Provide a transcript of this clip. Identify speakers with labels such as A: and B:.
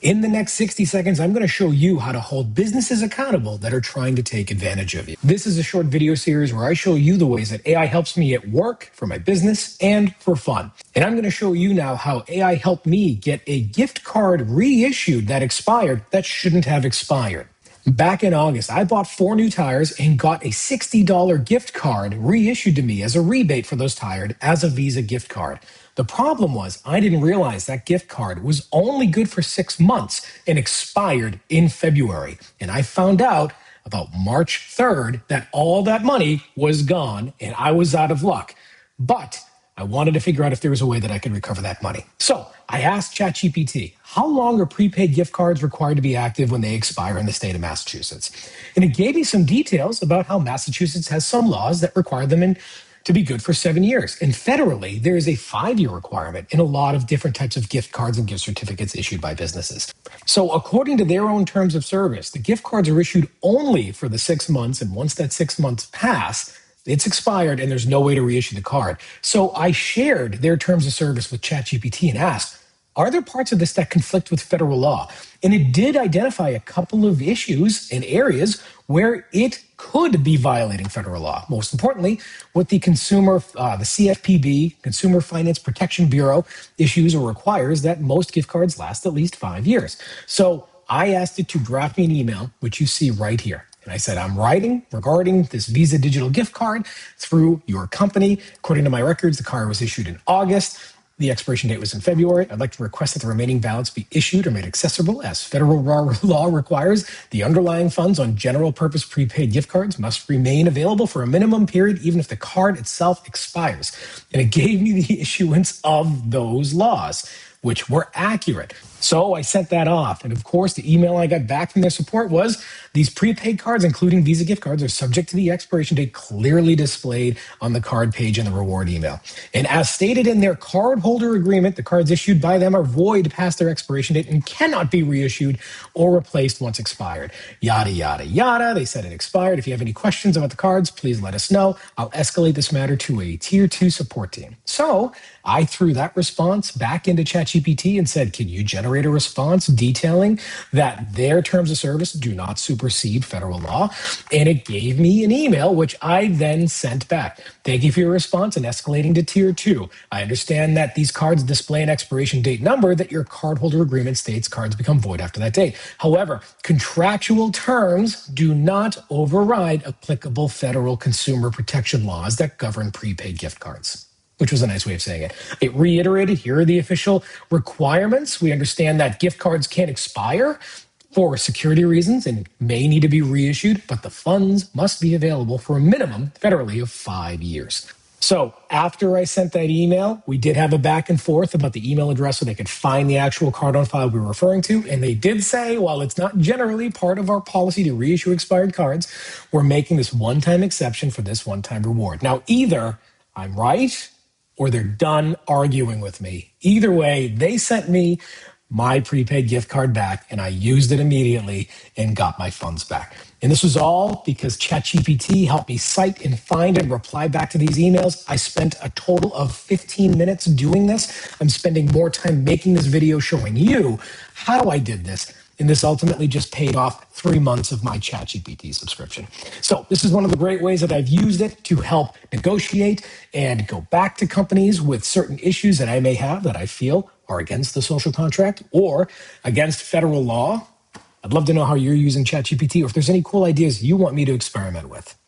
A: In the next 60 seconds, I'm going to show you how to hold businesses accountable that are trying to take advantage of you. This is a short video series where I show you the ways that AI helps me at work, for my business, and for fun. And I'm going to show you now how AI helped me get a gift card reissued that expired that shouldn't have expired. Back in August, I bought 4 new tires and got a $60 gift card reissued to me as a rebate for those tires as a Visa gift card. The problem was I didn't realize that gift card was only good for 6 months and expired in February. And I found out about March 3rd that all that money was gone and I was out of luck. But I wanted to figure out if there was a way that I could recover that money. So I asked ChatGPT, how long are prepaid gift cards required to be active when they expire in the state of Massachusetts? And it gave me some details about how Massachusetts has some laws that require them to be good for 7 years. And federally, there is a 5-year requirement in a lot of different types of gift cards and gift certificates issued by businesses. So according to their own terms of service, the gift cards are issued only for the 6 months. And once that 6 months pass, it's expired and there's no way to reissue the card. So I shared their terms of service with ChatGPT and asked, are there parts of this that conflict with federal law? And it did identify a couple of issues and areas where it could be violating federal law. Most importantly, with the CFPB, Consumer Finance Protection Bureau, issues or requires that most gift cards last at least 5 years. So I asked it to draft me an email, which you see right here. And I said, I'm writing regarding this Visa digital gift card through your company. According to my records, the card was issued in August. The expiration date was in February. I'd like to request that the remaining balance be issued or made accessible as federal law requires. The underlying funds on general purpose prepaid gift cards must remain available for a minimum period, even if the card itself expires. And it gave me the issuance of those laws, which were accurate. So I sent that off. And of course, the email I got back from their support was, these prepaid cards, including Visa gift cards, are subject to the expiration date clearly displayed on the card page in the reward email. And as stated in their cardholder agreement, the cards issued by them are void past their expiration date and cannot be reissued or replaced once expired. Yada, yada, yada. They said it expired. If you have any questions about the cards, please let us know. I'll escalate this matter to a tier 2 support team. So I threw that response back into ChatGPT and said, can you generate a response detailing that their terms of service do not supersede federal law? And it gave me an email, which I then sent back. Thank you for your response and escalating to tier 2. I understand that these cards display an expiration date number that your cardholder agreement states cards become void after that date. However, contractual terms do not override applicable federal consumer protection laws that govern prepaid gift cards. Which was a nice way of saying it. It reiterated, here are the official requirements. We understand that gift cards can't expire for security reasons and may need to be reissued, but the funds must be available for a minimum federally of 5 years. So after I sent that email, we did have a back and forth about the email address so they could find the actual card on file we were referring to. And they did say, while it's not generally part of our policy to reissue expired cards, we're making this one-time exception for this one-time reward. Now, either I'm right or they're done arguing with me. Either way, they sent me my prepaid gift card back and I used it immediately and got my funds back. And this was all because ChatGPT helped me cite and find and reply back to these emails. I spent a total of 15 minutes doing this. I'm spending more time making this video showing you how I did this. And this ultimately just paid off 3 months of my ChatGPT subscription. So this is one of the great ways that I've used it to help negotiate and go back to companies with certain issues that I may have that I feel are against the social contract or against federal law. I'd love to know how you're using ChatGPT or if there's any cool ideas you want me to experiment with.